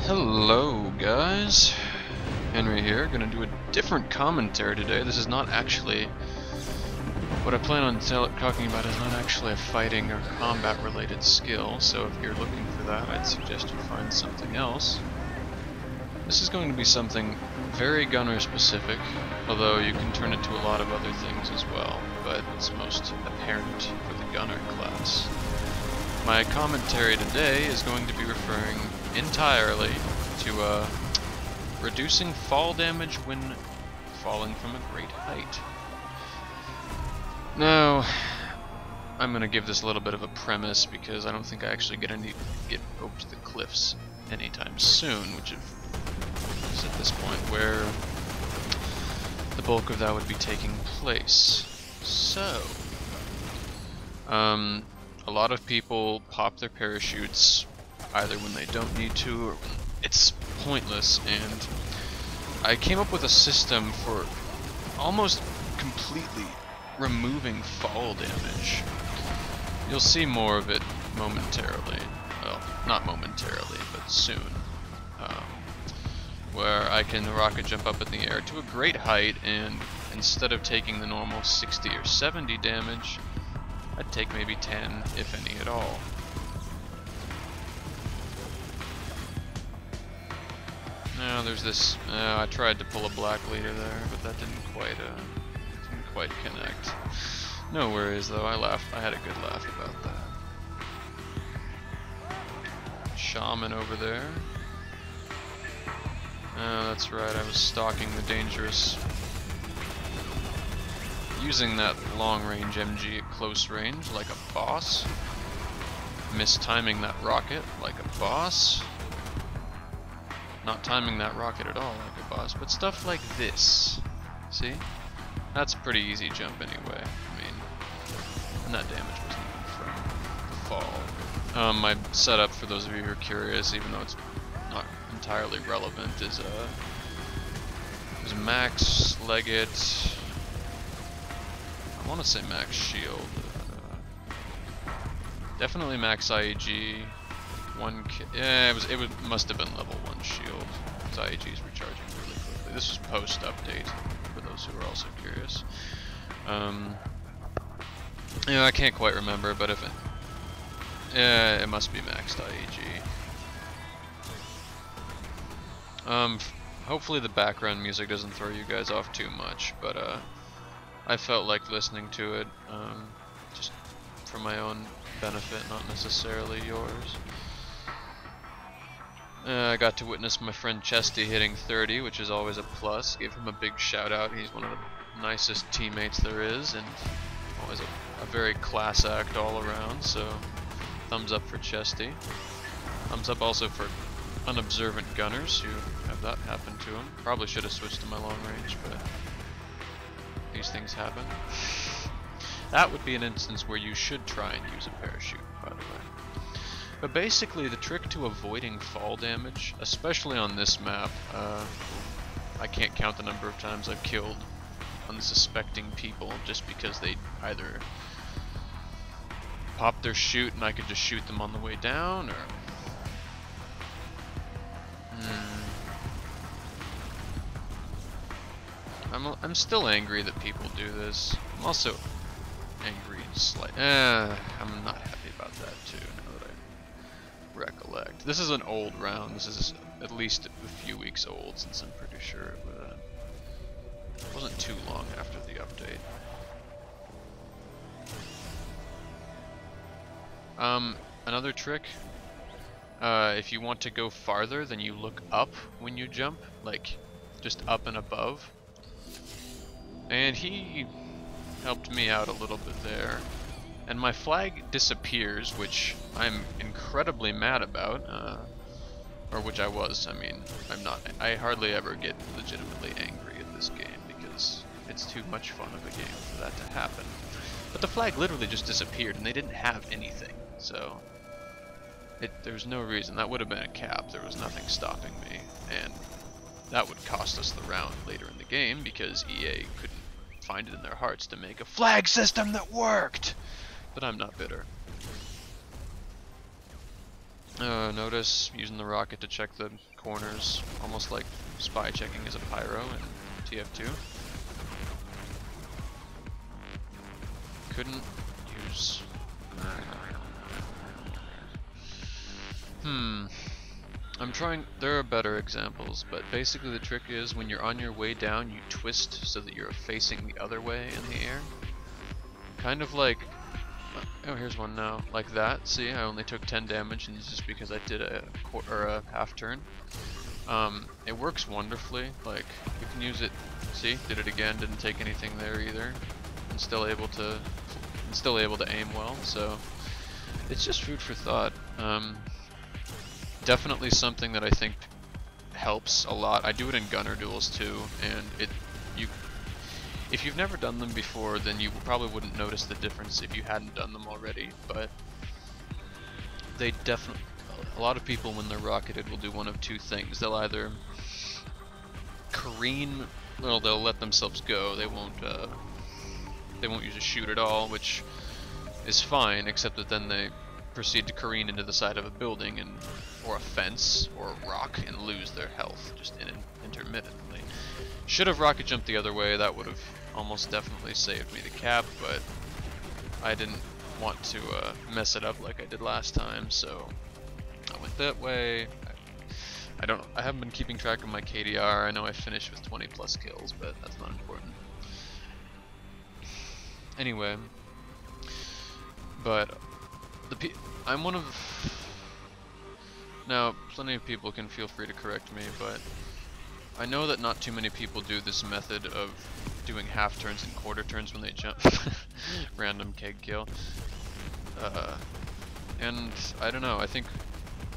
Hello guys, Henry here, gonna do a different commentary today. This is not actually, what I plan on talking about is not actually a fighting or combat related skill, so if you're looking for that, I'd suggest you find something else. This is going to be something very gunner specific, although you can turn it to a lot of other things as well, but it's most apparent for the gunner class. My commentary today is going to be referring entirely to reducing fall damage when falling from a great height. Now, I'm going to give this a little bit of a premise because I don't think I actually get over to the cliffs anytime soon, which is at this point where the bulk of that would be taking place. So, a lot of people pop their parachutes either when they don't need to or when it's pointless, and I came up with a system for almost completely removing fall damage. You'll see more of it momentarily. Well, not momentarily, but soon. Where I can rocket jump up in the air to a great height, and instead of taking the normal 60 or 70 damage, I'd take maybe 10, if any at all. Now there's this, I tried to pull a black leader there, but that didn't quite connect. No worries though, I had a good laugh about that. Shaman over there. That's right, I was stalking the dangerous, using that long-range MG at close range like a boss, mistiming that rocket like a boss, not timing that rocket at all like a boss, but stuff like this. See? That's a pretty easy jump anyway. I mean, and that damage wasn't even from the fall. My setup, for those of you who are curious, even though it's not entirely relevant, is max Leggett. I want to say max shield. Definitely max IEG. Yeah, it must have been level 1 shield. Because IEG is recharging really quickly. This was post update for those who are also curious. Yeah, I can't quite remember, but if it must be maxed IEG. Hopefully the background music doesn't throw you guys off too much, but I felt like listening to it just for my own benefit, not necessarily yours. I got to witness my friend Chesty hitting 30, which is always a plus. Gave him a big shout out. He's one of the nicest teammates there is, and always a very class act all around, so thumbs up for Chesty. Thumbs up also for unobservant gunners who have that happen to them. Probably should have switched to my long range, but these things happen. That would be an instance where you should try and use a parachute, by the way. But basically, the trick to avoiding fall damage, especially on this map, I can't count the number of times I've killed unsuspecting people just because they either popped their chute and I could just shoot them on the way down, or I'm still angry that people do this. I'm also angry I'm not happy about that too, now that I recollect. This is an old round. This is at least a few weeks old, since I'm pretty sure it wasn't too long after the update. Another trick, if you want to go farther, then you look up when you jump, like just up and above. And he helped me out a little bit there. And my flag disappears, which I'm incredibly mad about, or which I was. I mean, I hardly ever get legitimately angry at this game because it's too much fun of a game for that to happen. But the flag literally just disappeared and they didn't have anything, so there's no reason. That would have been a cap. There was nothing stopping me, and that would cost us the round later in the game because EA couldn't find it in their hearts to make a flag system that worked. But I'm not bitter. Notice using the rocket to check the corners, almost like spy checking as a pyro in TF2. Couldn't use... I'm trying, there are better examples, but basically the trick is when you're on your way down, you twist so that you're facing the other way in the air. Kind of like, oh here's one now, like that. See, I only took 10 damage and it's just because I did a half turn. It works wonderfully, like you can use it, see, did it again, didn't take anything there either, and still able to aim well, so it's just food for thought. Definitely something that I think helps a lot. I do it in gunner duels too, and if you've never done them before, then you probably wouldn't notice the difference if you hadn't done them already, but they definitely, a lot of people when they're rocketed will do one of two things. They'll either careen, well, they'll let themselves go, they won't use a shoot at all, which is fine, except that then they proceed to careen into the side of a building and or a fence or a rock and lose their health just intermittently. Should have rocket jumped the other way, that would have almost definitely saved me the cap, but I didn't want to mess it up like I did last time, so I went that way. I haven't been keeping track of my KDR. I know I finished with 20 plus kills, but that's not important. Anyway, but I'm one of, now plenty of people can feel free to correct me, but I know that not too many people do this method of doing half turns and quarter turns when they jump. Random keg kill. And I don't know, I think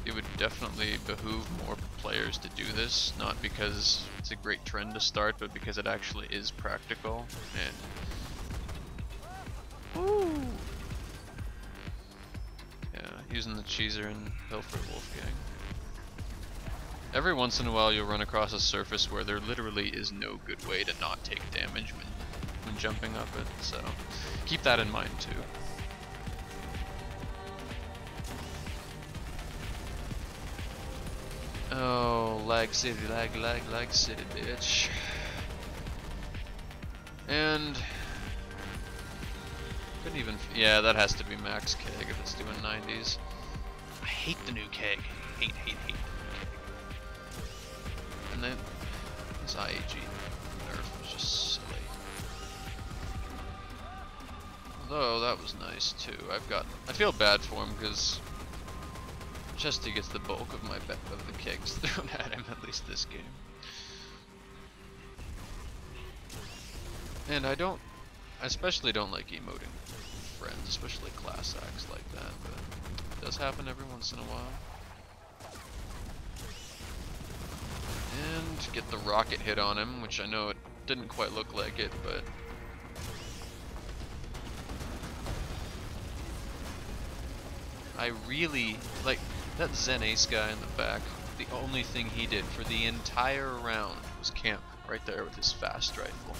it would definitely behoove more players to do this, not because it's a great trend to start, but because it actually is practical. And woo! Yeah, using the cheeser in Pilfered Wolfgang. Every once in a while you'll run across a surface where there literally is no good way to not take damage when jumping up it, so keep that in mind too. Oh, lag city, lag city, bitch. And couldn't even, yeah, that has to be max keg if it's doing 90s. I hate the new keg. Hate the new keg. And then this IAG nerf was just silly. Although that was nice too. I feel bad for him because Chesty gets the bulk of the kegs thrown at him, at least this game. And I especially don't like emoting friends, especially class acts like that, but it does happen every once in a while. And get the rocket hit on him, which I know it didn't quite look like it, but I really like that Zen Ace guy in the back. The only thing he did for the entire round was camp right there with his fast rifle.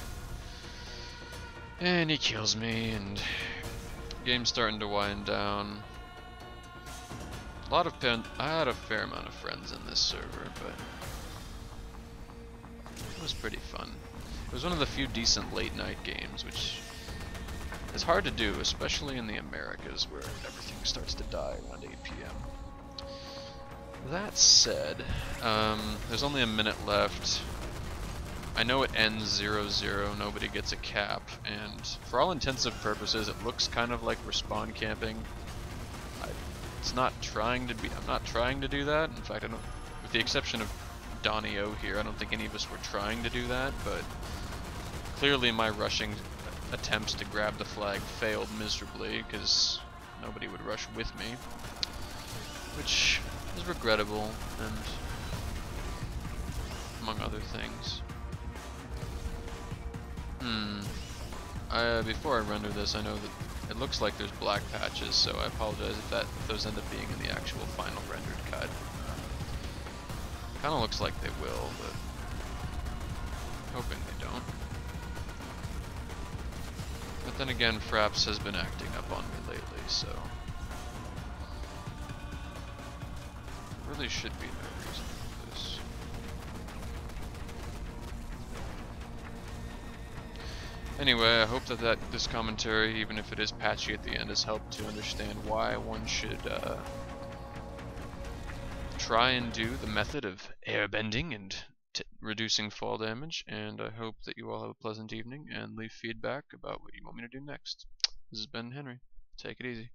And he kills me, and game's starting to wind down. I had a fair amount of friends in this server, but it was pretty fun. It was one of the few decent late night games, which is hard to do, especially in the Americas where everything starts to die around 8 p.m. That said, there's only a minute left. I know it ends 0-0, nobody gets a cap, and for all intents and purposes it looks kind of like we're spawn camping. I'm not trying to do that. In fact, with the exception of Donnie O here, I don't think any of us were trying to do that, but clearly my rushing attempts to grab the flag failed miserably because nobody would rush with me, which is regrettable, and among other things. Before I render this, I know that it looks like there's black patches, so I apologize if those end up being in the actual final rendered cut. Kinda looks like they will, but hoping they don't. But then again, Fraps has been acting up on me lately, so really should be no reason for this. Anyway, I hope that this commentary, even if it is patchy at the end, has helped to understand why one should try and do the method of airbending and reducing fall damage. And I hope that you all have a pleasant evening and leave feedback about what you want me to do next. This has been Henry. Take it easy.